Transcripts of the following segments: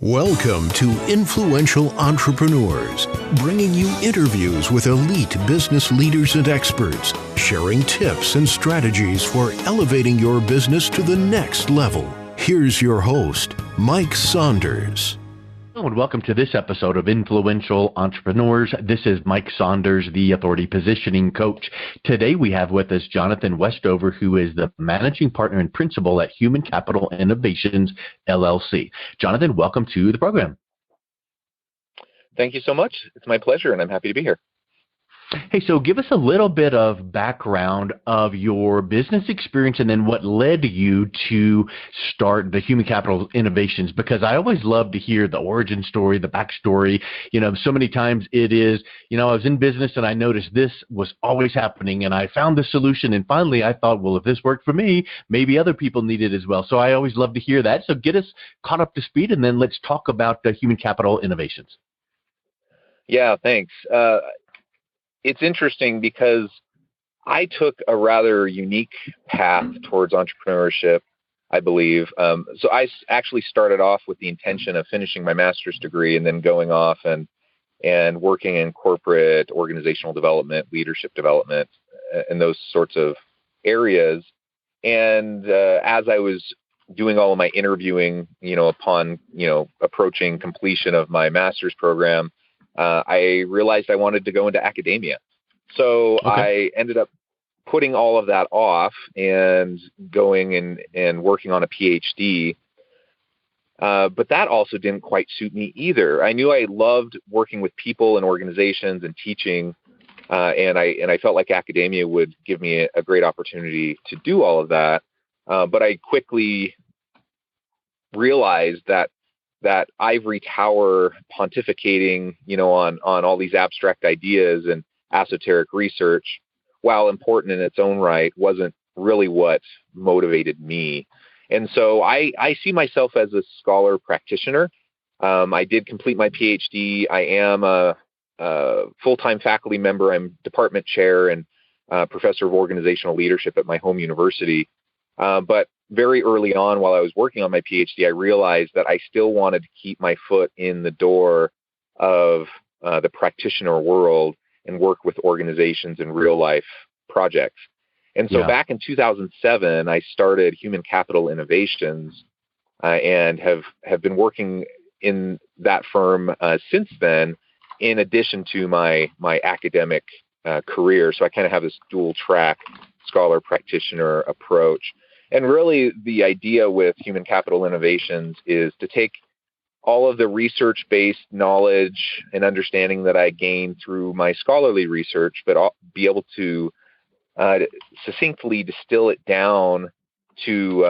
Welcome to Influential Entrepreneurs, bringing you interviews with elite business leaders and experts, sharing tips and strategies for elevating your business to the next level. Here's your host, Mike Saunders. Hello and welcome to this episode of Influential Entrepreneurs. This is Mike Saunders, the Authority Positioning Coach. Today we have with us Jonathan Westover, who is the Managing Partner and Principal at Human Capital Innovations, LLC. Jonathan, welcome to the program. Thank you so much. It's my pleasure, and I'm happy to be here. Hey, so give us a little bit of background of your business experience and then what led you to start the Human Capital Innovations, because I always love to hear the origin story, the backstory. You know, so many times it is, I was in business and I noticed this was always happening and I found the solution and finally I thought, well, if this worked for me, maybe other people need it as well. So I always love to hear that. So get us caught up to speed and then let's talk about the Human Capital Innovations. Yeah, thanks. It's interesting because I took a rather unique path towards entrepreneurship, I believe. So I actually started off with the intention of finishing my master's degree and then going off and working in corporate organizational development, leadership development, and those sorts of areas. And as I was doing all of my interviewing, upon approaching completion of my master's program, I realized I wanted to go into academia. So I ended up putting all of that off and going and working on a Ph.D. But that also didn't quite suit me either. I knew I loved working with people and organizations and teaching, and I felt like academia would give me a great opportunity to do all of that. But I quickly realized that ivory tower pontificating, on all these abstract ideas and esoteric research, while important in its own right, wasn't really what motivated me. And so I see myself as a scholar practitioner. I did complete my PhD. I am a full-time faculty member. I'm department chair and professor of organizational leadership at my home university. But very early on, while I was working on my PhD, I realized that I still wanted to keep my foot in the door of the practitioner world and work with organizations in real life projects. And so back in 2007, I started Human Capital Innovations and have been working in that firm since then, in addition to my academic career. So I kind of have this dual track scholar practitioner approach. And really, the idea with Human Capital Innovations is to take all of the research-based knowledge and understanding that I gained through my scholarly research, but be able to succinctly distill it down to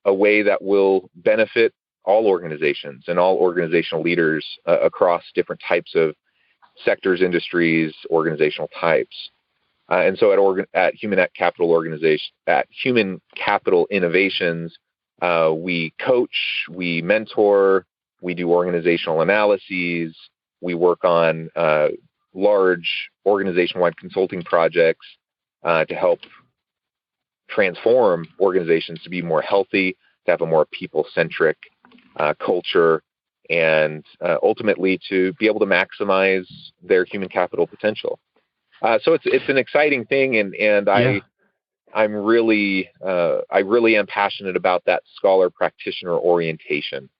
a way that will benefit all organizations and all organizational leaders across different types of sectors, industries, organizational types. And so at Human Capital Innovations, we coach, we mentor, we do organizational analyses, we work on large organization-wide consulting projects to help transform organizations to be more healthy, to have a more people-centric culture, and ultimately to be able to maximize their human capital potential. So it's an exciting thing, and I really am passionate about that scholar practitioner orientation.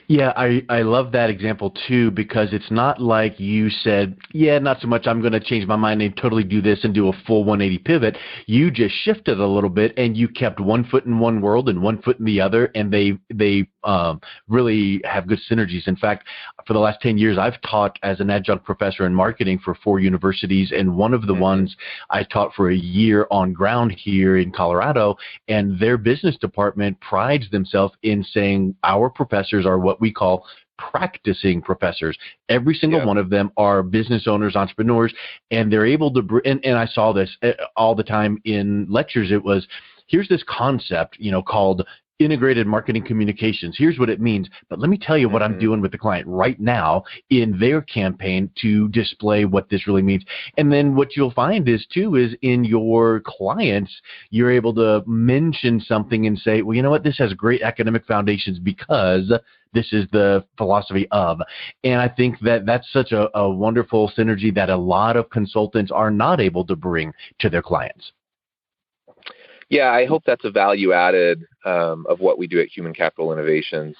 Yeah, I love that example too, because it's not like you said, not so much, I'm going to change my mind and totally do this and do a full 180 pivot. You just shifted a little bit and you kept one foot in one world and one foot in the other, and they really have good synergies. In fact, for the last 10 years, I've taught as an adjunct professor in marketing for 4 universities, and one of the ones I taught for a year on ground here in Colorado, and their business department prides themselves in saying our professors are what we call practicing professors. Every single one of them are business owners, entrepreneurs, and they're able to, and I saw this all the time in lectures. It was, here's this concept, called integrated marketing communications. Here's what it means, but let me tell you what I'm doing with the client right now in their campaign to display what this really means. And then what you'll find is in your clients, you're able to mention something and say, well, you know what, this has great academic foundations because this is the philosophy of. And I think that that's such a wonderful synergy that a lot of consultants are not able to bring to their clients. Yeah, I hope that's a value added of what we do at Human Capital Innovations.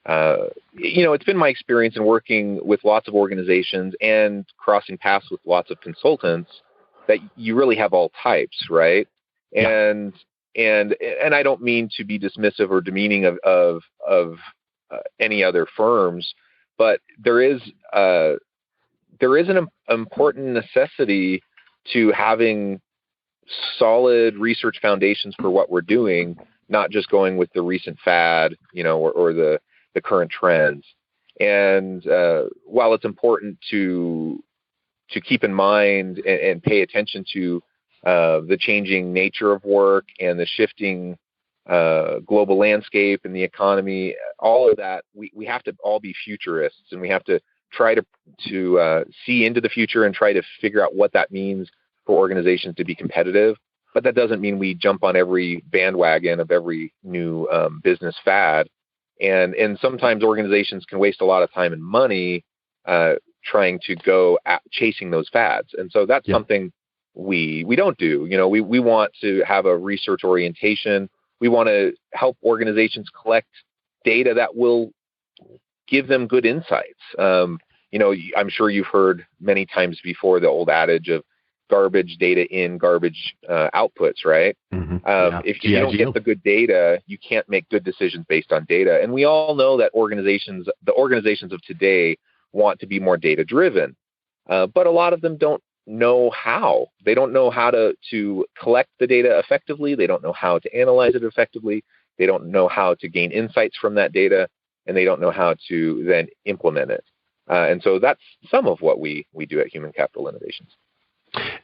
It's been my experience in working with lots of organizations and crossing paths with lots of consultants that you really have all types, right? Yeah. And I don't mean to be dismissive or demeaning of any other firms, but there is an important necessity to having solid research foundations for what we're doing, not just going with the recent fad, or the current trends. And while it's important to keep in mind and pay attention to the changing nature of work and the shifting global landscape and the economy, all of that, we have to all be futurists, and we have to try to see into the future and try to figure out what that means for organizations to be competitive. But that doesn't mean we jump on every bandwagon of every new business fad. And sometimes organizations can waste a lot of time and money trying to go chasing those fads. And so that's something we don't do. We want to have a research orientation. We want to help organizations collect data that will give them good insights. I'm sure you've heard many times before the old adage of garbage data in, garbage outputs, right? If you don't get the good data, you can't make good decisions based on data. And we all know that the organizations of today want to be more data driven, but a lot of them don't know how. They don't know how to collect the data effectively. They don't know how to analyze it effectively. They don't know how to gain insights from that data, and they don't know how to then implement it. And so that's some of what we do at Human Capital Innovations.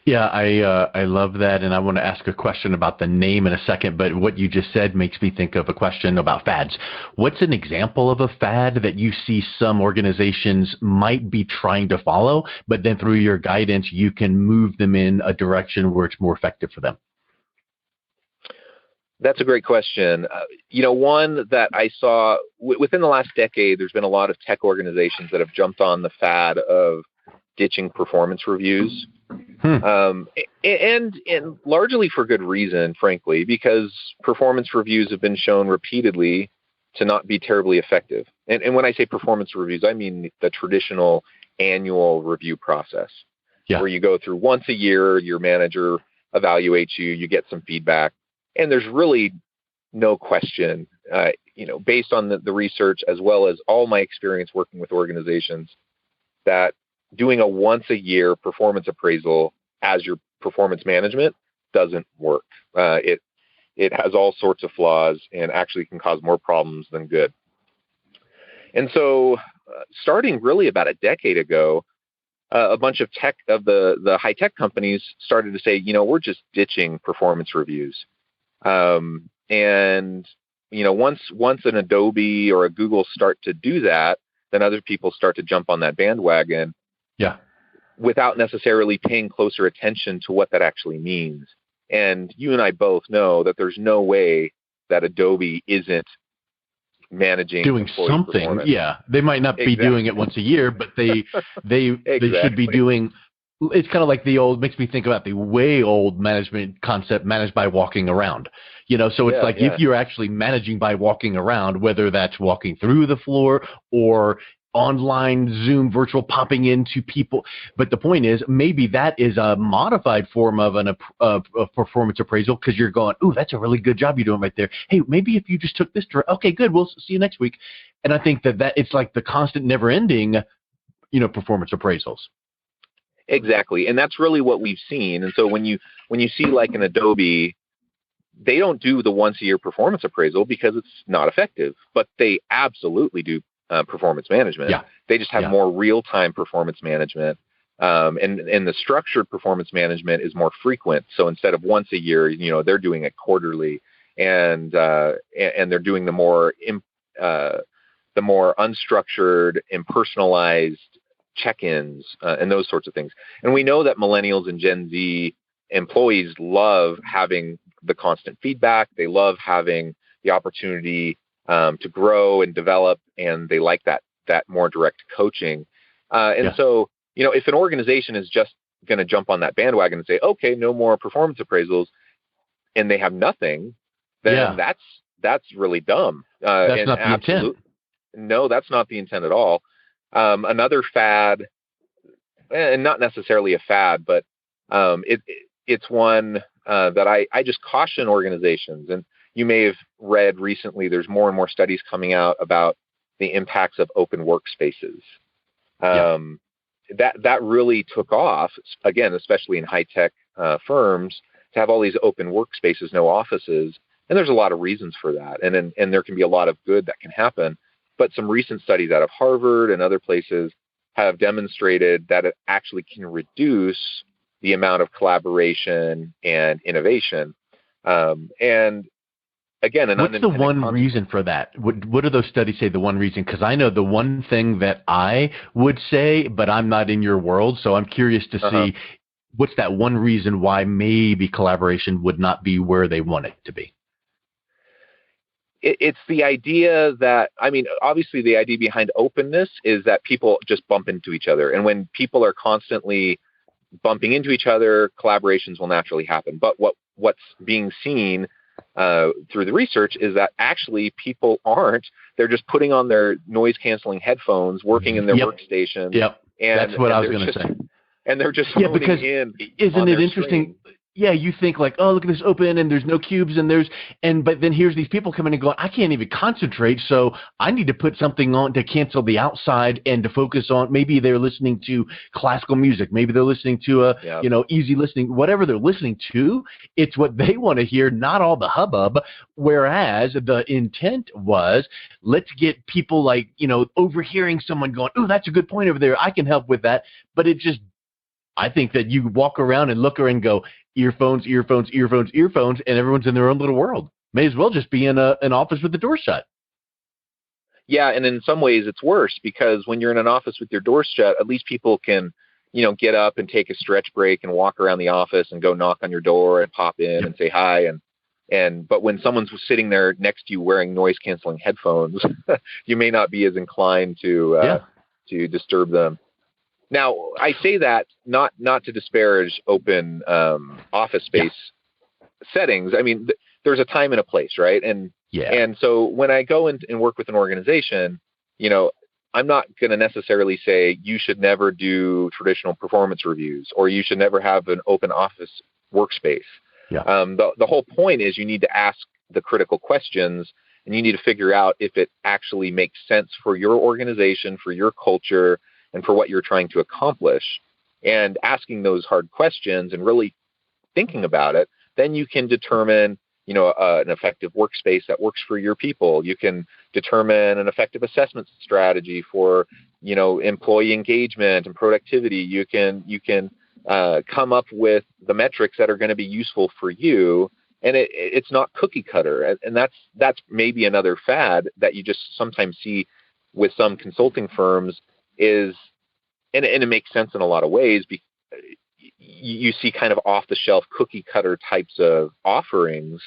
Yeah, I love that, and I want to ask a question about the name in a second, but what you just said makes me think of a question about fads. What's an example of a fad that you see some organizations might be trying to follow, but then through your guidance, you can move them in a direction where it's more effective for them? That's a great question. One that I saw within the last decade, there's been a lot of tech organizations that have jumped on the fad of ditching performance reviews. And largely for good reason, frankly, because performance reviews have been shown repeatedly to not be terribly effective. And when I say performance reviews, I mean the traditional annual review process, where you go through once a year, your manager evaluates you, you get some feedback, and there's really no question, based on the research as well as all my experience working with organizations, that doing a once a year performance appraisal as your performance management doesn't work. It has all sorts of flaws and actually can cause more problems than good. And so starting really about a decade ago, a bunch of the high tech companies started to say, we're just ditching performance reviews. Once an Adobe or a Google start to do that, then other people start to jump on that bandwagon. Without necessarily paying closer attention to what that actually means. And you and I both know that there's no way that Adobe isn't managing doing something. Yeah, they might not be doing it once a year, but they should be doing. It's kind of like makes me think about the way old management concept, managed by walking around. So it's if you're actually managing by walking around, whether that's walking through the floor or online Zoom virtual popping into people. But the point is, maybe that is a modified form of a performance appraisal, because you're going, ooh, that's a really good job you're doing right there. Hey, maybe if you just took this okay, good, we'll see you next week. And I think that it's like the constant never ending, performance appraisals. Exactly. And that's really what we've seen. And so when you see like an Adobe, they don't do the once a year performance appraisal because it's not effective, but they absolutely do performance management. They just have more real-time performance management. And the structured performance management is more frequent. So instead of once a year, they're doing it quarterly. and they're doing the more unstructured, impersonalized check-ins and those sorts of things. And we know that millennials and Gen Z employees love having the constant feedback. They love having the opportunity to grow and develop, and they like that more direct coaching. So, if an organization is just going to jump on that bandwagon and say, okay, no more performance appraisals, and they have nothing, then that's really dumb. That's not the intent. No, that's not the intent at all. Another fad, and not necessarily a fad, but it's one that I just caution organizations. And you may have read recently, there's more and more studies coming out about the impacts of open workspaces. That really took off, again, especially in high-tech firms, to have all these open workspaces, no offices. And there's a lot of reasons for that. And there can be a lot of good that can happen. But some recent studies out of Harvard and other places have demonstrated that it actually can reduce the amount of collaboration and innovation. And again, what's the one reason for that? What do those studies say the one reason? Because I know the one thing that I would say, but I'm not in your world, so I'm curious to see what's that one reason why maybe collaboration would not be where they want it to be. It's the idea that, obviously the idea behind openness is that people just bump into each other. And when people are constantly bumping into each other, collaborations will naturally happen. But what's being seen through the research is that actually people aren't. They're just putting on their noise-canceling headphones, working in their workstation. And that's what I was going to say. And they're just isn't it interesting? Screen. Yeah, you think like, oh, look at this open, and there's no cubes, but then here's these people coming and going, I can't even concentrate, so I need to put something on to cancel the outside and to focus on, maybe they're listening to classical music, maybe they're listening to easy listening, whatever they're listening to, it's what they want to hear, not all the hubbub, whereas the intent was, let's get people overhearing someone going, oh, that's a good point over there, I can help with that, but I think that you walk around and look around and go, earphones, and everyone's in their own little world. May as well just be in an office with the door shut. Yeah, and in some ways it's worse because when you're in an office with your door shut, at least people can, get up and take a stretch break and walk around the office and go knock on your door and pop in and say hi. But when someone's sitting there next to you wearing noise-canceling headphones, you may not be as inclined to disturb them. Now, I say that not to disparage open office space settings. There's a time and a place, right? And so when I go and work with an organization, I'm not going to necessarily say you should never do traditional performance reviews or you should never have an open office workspace. The whole point is you need to ask the critical questions and you need to figure out if it actually makes sense for your organization, for your culture, and for what you're trying to accomplish. And asking those hard questions and really thinking about it, then you can determine, an effective workspace that works for your people. You can determine an effective assessment strategy for, employee engagement and productivity. You can come up with the metrics that are going to be useful for you. And it's not cookie cutter. And that's maybe another fad that you just sometimes see with some consulting firms is, and it makes sense in a lot of ways, because you see kind of off-the-shelf cookie-cutter types of offerings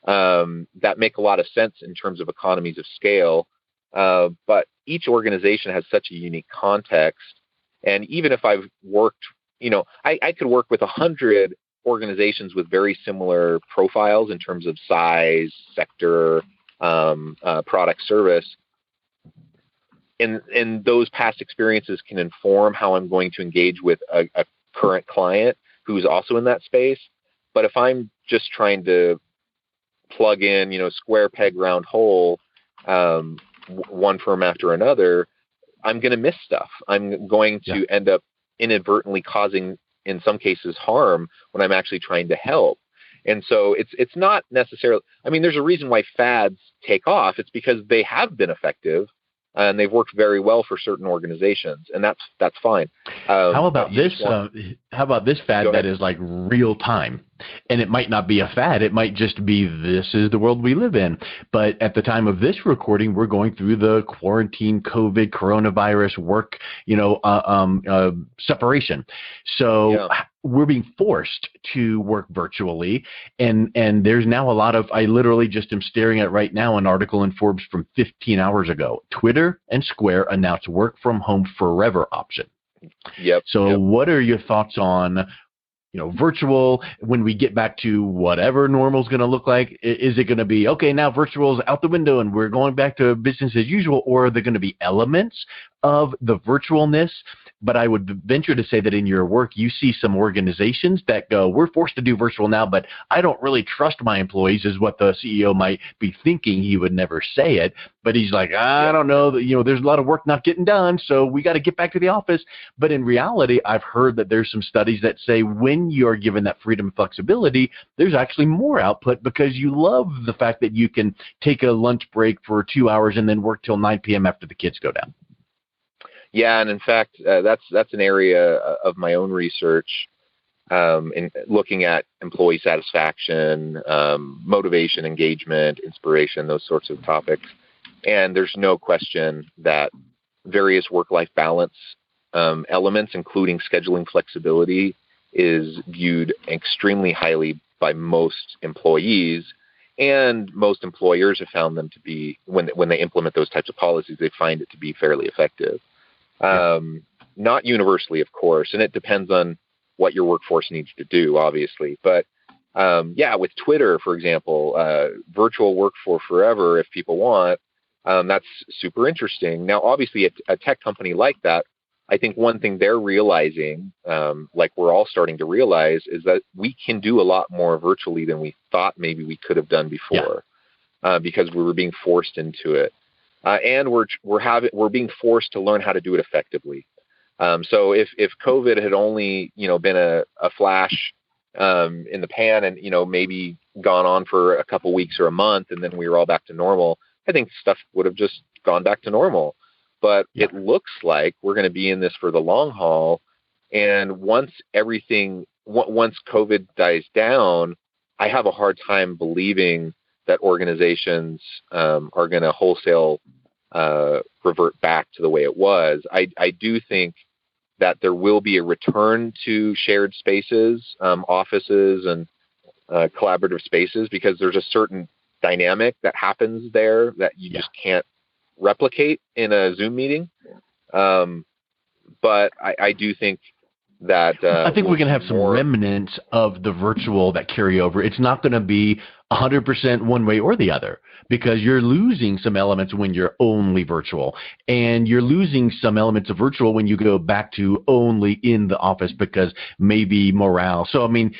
that make a lot of sense in terms of economies of scale. But each organization has such a unique context. And even if I've worked, I could work with 100 organizations with very similar profiles in terms of size, sector, product, service. And those past experiences can inform how I'm going to engage with a current client who's also in that space. But if I'm just trying to plug in, square peg round hole, one firm after another, I'm going to miss stuff. I'm going to end up inadvertently causing, in some cases, harm when I'm actually trying to help. And so it's not necessarily, there's a reason why fads take off. It's because they have been effective. And they've worked very well for certain organizations, and that's fine. How about this? How about this fad that is like real time? And it might not be a fad. It might just be, this is the world we live in. But at the time of this recording, we're going through the quarantine, COVID, coronavirus, work, separation. So we're being forced to work virtually. And there's now a lot of, I literally just am staring at right now an article in Forbes from 15 hours ago. Twitter and Square announced work from home forever option. So what are your thoughts on virtual, when we get back to whatever normal is going to look like? Is it going to be, okay, now virtual is out the window and we're going back to business as usual, or are there going to be elements of the virtualness? But I would venture to say that in your work, you see some organizations that go, we're forced to do virtual now, but I don't really trust my employees, is what the CEO might be thinking. He would never say it, but he's like, I don't know, there's a lot of work not getting done, so we got to get back to the office. But in reality, I've heard that there's some studies that say when you're given that freedom and flexibility, there's actually more output, because you love the fact that you can take a lunch break for 2 hours and then work till 9 p.m. after the kids go down. Yeah, and in fact, that's an area of my own research in looking at employee satisfaction, motivation, engagement, inspiration, those sorts of topics. And there's no question that various work-life balance elements, including scheduling flexibility, is viewed extremely highly by most employees. And most employers have found them to be, when they implement those types of policies, they find it to be fairly effective. Not universally, of course, and it depends on what your workforce needs to do, obviously. But with Twitter, for example, virtual work for forever, if people want, that's super interesting. Now, obviously, a tech company like that, I think one thing they're realizing, like we're all starting to realize, is that we can do a lot more virtually than we thought maybe we could have done before, because we were being forced into it. And we're being forced to learn how to do it effectively. So if COVID had only been a flash in the pan and maybe gone on for a couple weeks or a month, and then we were all back to normal, I think stuff would have just gone back to normal. But it looks like we're going to be in this for the long haul. And once COVID dies down, I have a hard time believing that organizations are going to wholesale revert back to the way it was. I do think that there will be a return to shared spaces, offices, and collaborative spaces, because there's a certain dynamic that happens there that you just can't replicate in a Zoom meeting. But I do think that I think we're going to have some remnants of the virtual that carry over. It's not going to be 100% one way or the other, because you're losing some elements when you're only virtual, and you're losing some elements of virtual when you go back to only in the office, because maybe morale. So, I mean,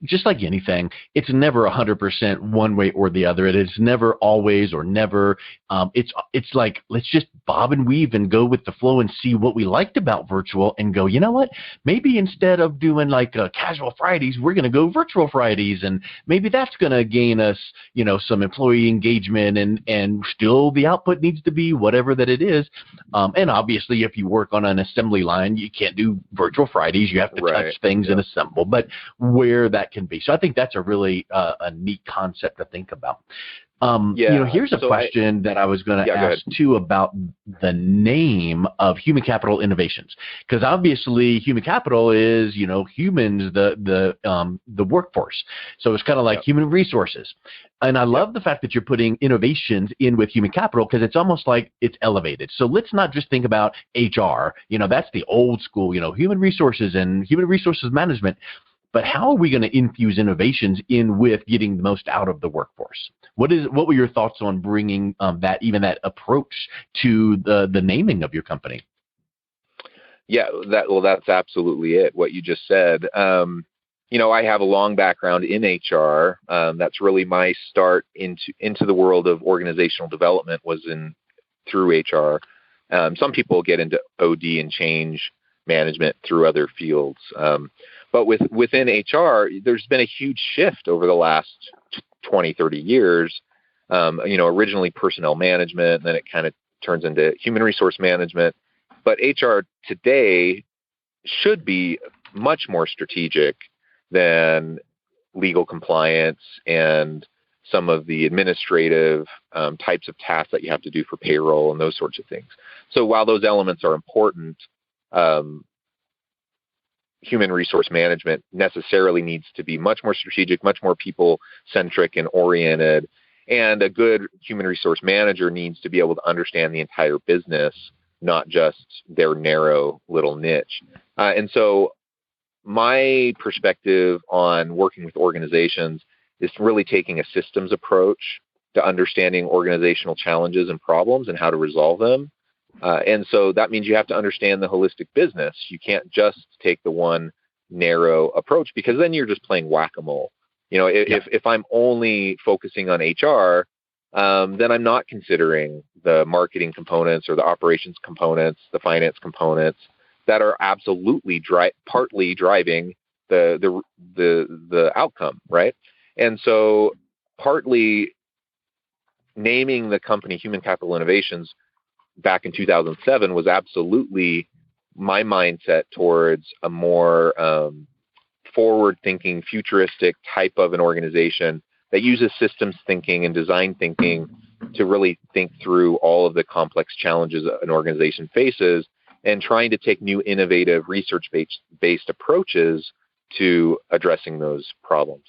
just like anything, it's never 100% one way or the other. It is never always or never. It's like, let's just bob and weave and go with the flow and see what we liked about virtual and go, you know what? Maybe instead of doing like casual Fridays, we're going to go virtual Fridays, and maybe that's going to gain us, some employee engagement, and still the output needs to be whatever that it is. And obviously, if you work on an assembly line, you can't do virtual Fridays. You have to touch things and assemble, but where that can be. So I think that's a really a neat concept to think about. Here's a question that I was going to ask too about the name of Human Capital Innovations, because obviously human capital is humans, the workforce. So it's kind of like human resources, and I love the fact that you're putting innovations in with human capital, because it's almost like it's elevated. So let's not just think about HR. That's the old school. Human resources and human resources management. But how are we going to infuse innovations in with getting the most out of the workforce? What were your thoughts on bringing that approach to the naming of your company? Yeah, that's absolutely it. What you just said. I have a long background in HR. That's really my start into the world of organizational development was through HR. Some people get into OD and change management through other fields. But within HR, there's been a huge shift over the last 20, 30 years. Originally personnel management, and then it kind of turns into human resource management. But HR today should be much more strategic than legal compliance and some of the administrative types of tasks that you have to do for payroll and those sorts of things. So while those elements are important, human resource management necessarily needs to be much more strategic, much more people-centric and oriented. And a good human resource manager needs to be able to understand the entire business, not just their narrow little niche. And so my perspective on working with organizations is really taking a systems approach to understanding organizational challenges and problems and how to resolve them. And so that means you have to understand the holistic business. You can't just take the one narrow approach, because then you're just playing whack-a-mole. If I'm only focusing on HR, then I'm not considering the marketing components or the operations components, the finance components that are absolutely partly driving the outcome, right? And so partly naming the company Human Capital Innovations back in 2007 was absolutely my mindset towards a more forward-thinking, futuristic type of an organization that uses systems thinking and design thinking to really think through all of the complex challenges an organization faces, and trying to take new, innovative, research-based approaches to addressing those problems.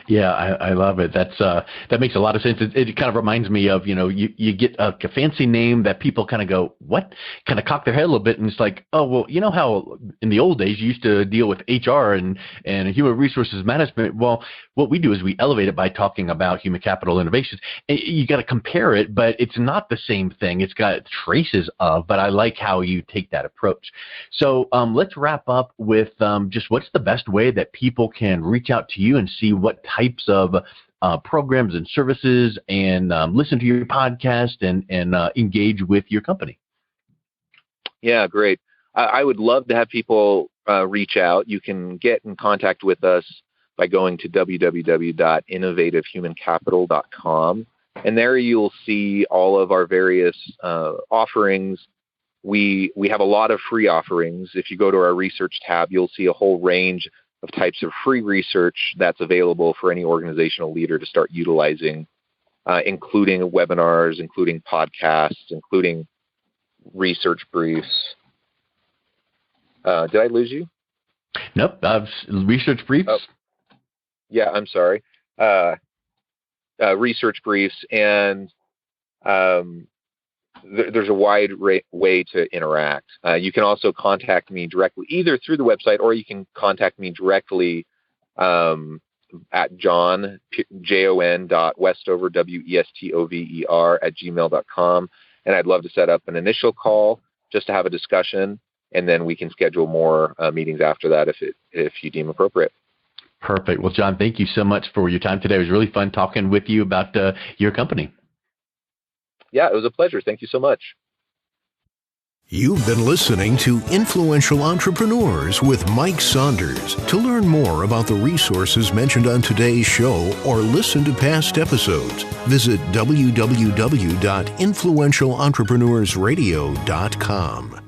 Yeah, I love it. That makes a lot of sense. It kind of reminds me of, you get a fancy name that people kind of go, what? Kind of cock their head a little bit, and it's like, oh, well, you know how in the old days you used to deal with HR and human resources management? Well, what we do is we elevate it by talking about human capital innovations. And you got to compare it, but it's not the same thing. It's got traces of, but I like how you take that approach. So let's wrap up with just what's the best way that people can reach out to you and see what types of programs and services and listen to your podcast and engage with your company. Yeah, great. I would love to have people reach out. You can get in contact with us by going to www.innovativehumancapital.com. And there you'll see all of our various offerings. We have a lot of free offerings. If you go to our research tab, you'll see a whole range of types of free research that's available for any organizational leader to start utilizing, including webinars, including podcasts, including research briefs. Did I lose you? Nope. Research briefs? Oh. Yeah, I'm sorry. Research briefs, and there's a wide way to interact. You can also contact me directly, either through the website, or you can contact me directly at jon.westover, WESTOVER, @gmail.com. And I'd love to set up an initial call just to have a discussion, and then we can schedule more meetings after that if you deem appropriate. Perfect. Well, Jon, thank you so much for your time today. It was really fun talking with you about your company. Yeah, it was a pleasure. Thank you so much. You've been listening to Influential Entrepreneurs with Mike Saunders. To learn more about the resources mentioned on today's show or listen to past episodes, visit www.influentialentrepreneurssradio.com.